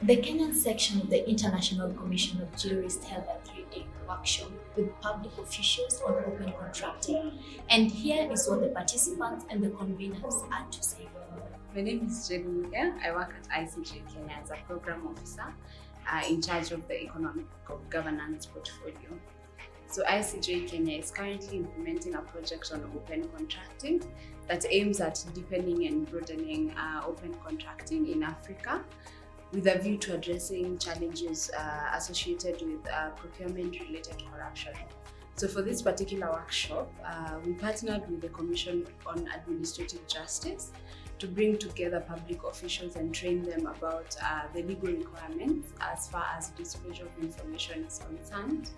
The Kenyan section of the International Commission of Jurists held a 3-day workshop with public officials on open contracting. And here is what the participants and the conveners had to say. My name is Jenny Mulia. I work at ICJ Kenya as a program officer in charge of the economic governance portfolio. So ICJ Kenya is currently implementing a project on open contracting that aims at deepening and broadening open contracting in Africa, with a view to addressing challenges associated with procurement-related corruption. So for this particular workshop, we partnered with the Commission on Administrative Justice to bring together public officials and train them about the legal requirements as far as disclosure of information is concerned,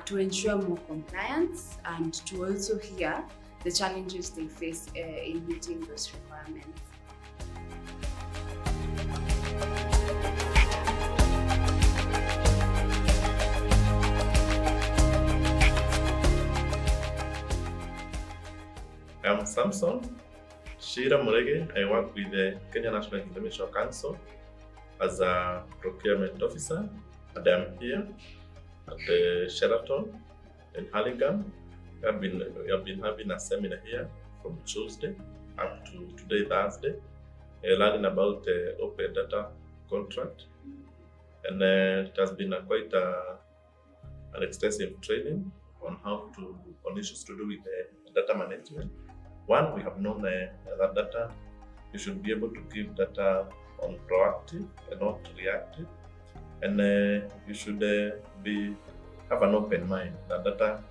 to ensure more compliance and to also hear the challenges they face in meeting those requirements. I'm Samson Shira Murege. I work with the Kenya National International Council as a procurement officer, and I'm here at the Sheraton in Hurlingham. We have been having a seminar here from Tuesday up to today, Thursday, learning about the open data contract, and it has been quite an extensive training on issues to do with data management. One, we have known that data, you should be able to give data on proactive and not reactive, and you should have an open mind. That data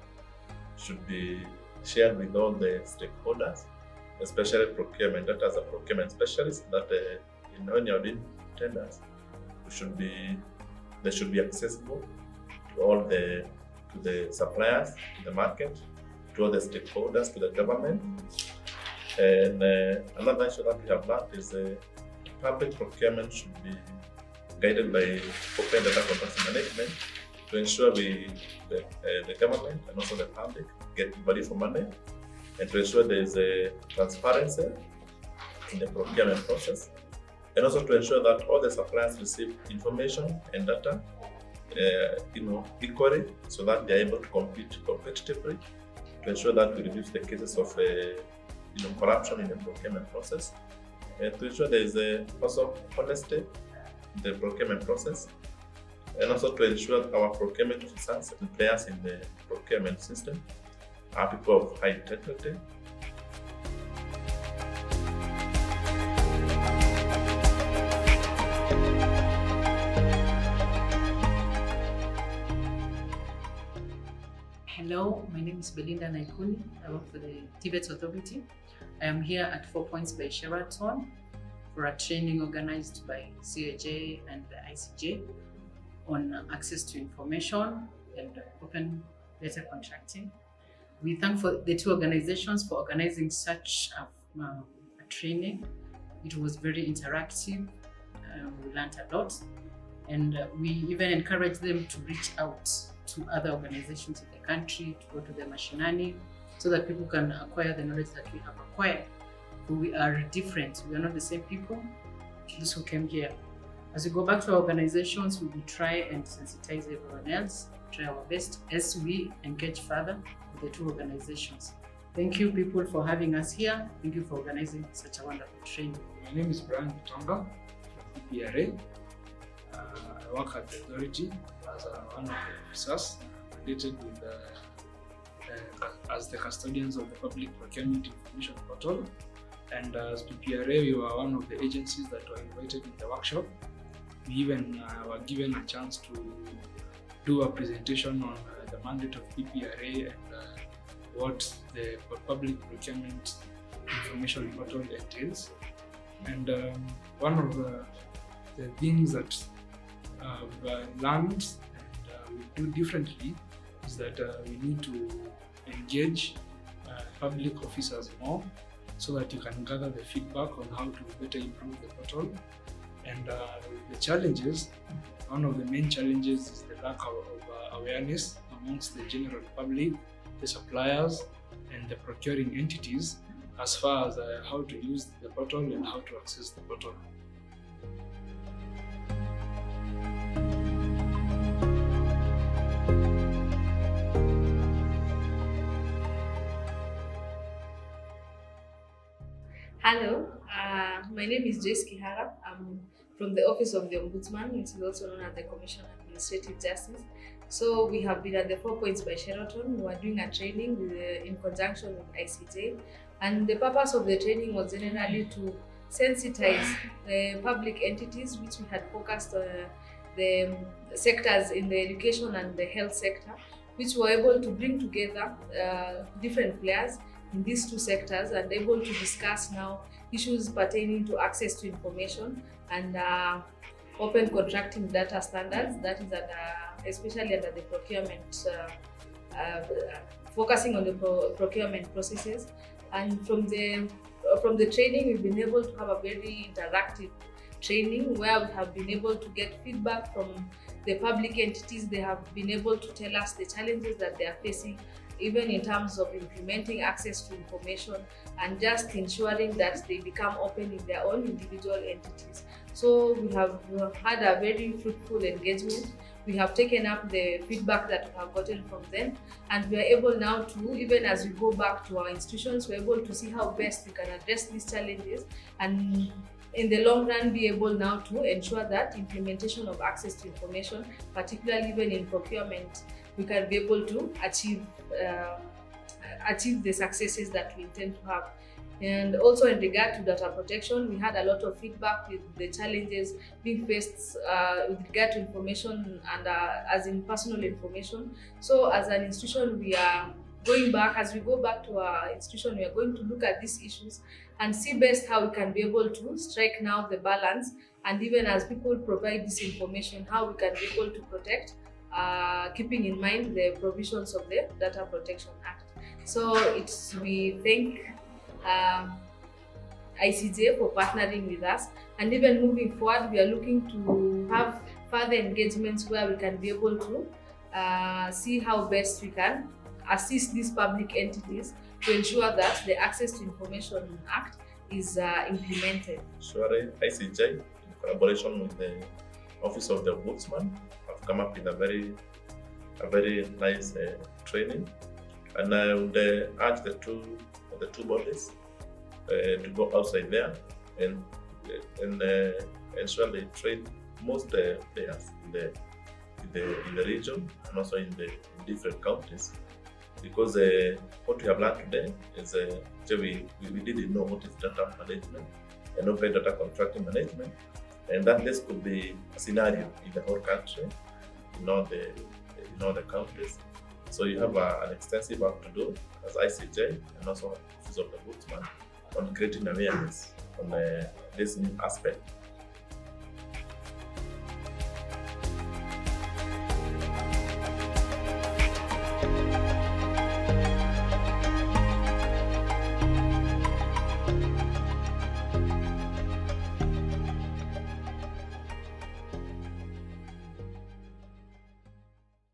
should be shared with all the stakeholders, especially procurement. Data as a procurement specialist, that when you're doing tenders, they should be accessible to the suppliers, to the market, to all the stakeholders, to the government. And another issue that we have learned is public procurement should be guided by open data contract management to ensure the government and also the public get value for money, and to ensure there is a transparency in the procurement process, and also to ensure that all the suppliers receive information and data equally, so that they are able to compete competitively, to ensure that we reduce the cases of corruption in the procurement process, and to ensure there is also honesty in the procurement process, and also to ensure that our procurement officers and players in the procurement system are people of high integrity. Hello, my name is Belinda Naikuni. I work for the Tibet Authority. I am here at 4 Points by Sheraton for a training organized by CAJ and the ICJ on access to information and open data contracting. We thank for the two organizations for organizing such a training. It was very interactive. We learned a lot, and we even encourage them to reach out to other organizations in the country, to go to the mashinani, so that people can acquire the knowledge that we have acquired. But we are different. We are not the same people, those who came here. As we go back to our organizations, we will try and sensitize everyone else, try our best as we engage further with the two organizations. Thank you, people, for having us here. Thank you for organizing such a wonderful training. My name is Brian Bitonga from PPRA. I work at the authority as one of the officers related with as the custodians of the Public Procurement Information Portal. And as PPRA, we were one of the agencies that were invited in the workshop. We even were given a chance to do a presentation on the mandate of PPRA and what the Public Procurement Information Portal entails. And one of the things that I've learned and we do differently is that we need to engage public officers more, so that you can gather the feedback on how to better improve the portal. And the challenges, one of the main challenges is the lack of awareness amongst the general public, the suppliers, and the procuring entities as far as how to use the portal and how to access the portal. My name is Joyce Kihara. I'm from the Office of the Ombudsman, which is also known as the Commission on Administrative Justice. So we have been at the 4 Points by Sheraton. We are doing a training in conjunction with ICJ. And the purpose of the training was generally to sensitize the public entities, which we had focused on the sectors in the education and the health sector, which were able to bring together different players in these two sectors and able to discuss now issues pertaining to access to information and open contracting data standards, that is especially under the procurement, focusing on the procurement processes. And from the training, we've been able to have a very interactive training where we have been able to get feedback from the public entities. They have been able to tell us the challenges that they are facing, even in terms of implementing access to information and just ensuring that they become open in their own individual entities. So we have had a very fruitful engagement. We have taken up the feedback that we have gotten from them, and we are able now to, even as we go back to our institutions, we're able to see how best we can address these challenges and in the long run be able now to ensure that implementation of access to information, particularly even in procurement, we can be able to achieve the successes that we intend to have. And also in regard to data protection, we had a lot of feedback with the challenges being faced with regard to information and as in personal information. So as an institution, we are going back, as we go back to our institution, we are going to look at these issues and see best how we can be able to strike now the balance, and even as people provide this information, how we can be able to protect, keeping in mind the provisions of the Data Protection Act. So we thank ICJ for partnering with us, and even moving forward, we are looking to have further engagements where we can be able to see how best we can assist these public entities to ensure that the Access to Information Act is implemented. Surely, ICJ, in collaboration with the Office of the Ombudsman, have come up with a very nice training, and I would urge the two bodies to go outside there and ensure they train most players in the region and also in different counties. Because what we have learned today is we didn't know what is data management and open data contracting management, and that this could be a scenario in the whole country, in all the counties. So you have an extensive work to do as ICJ and also Office of the Ombudsman on creating awareness on this new aspect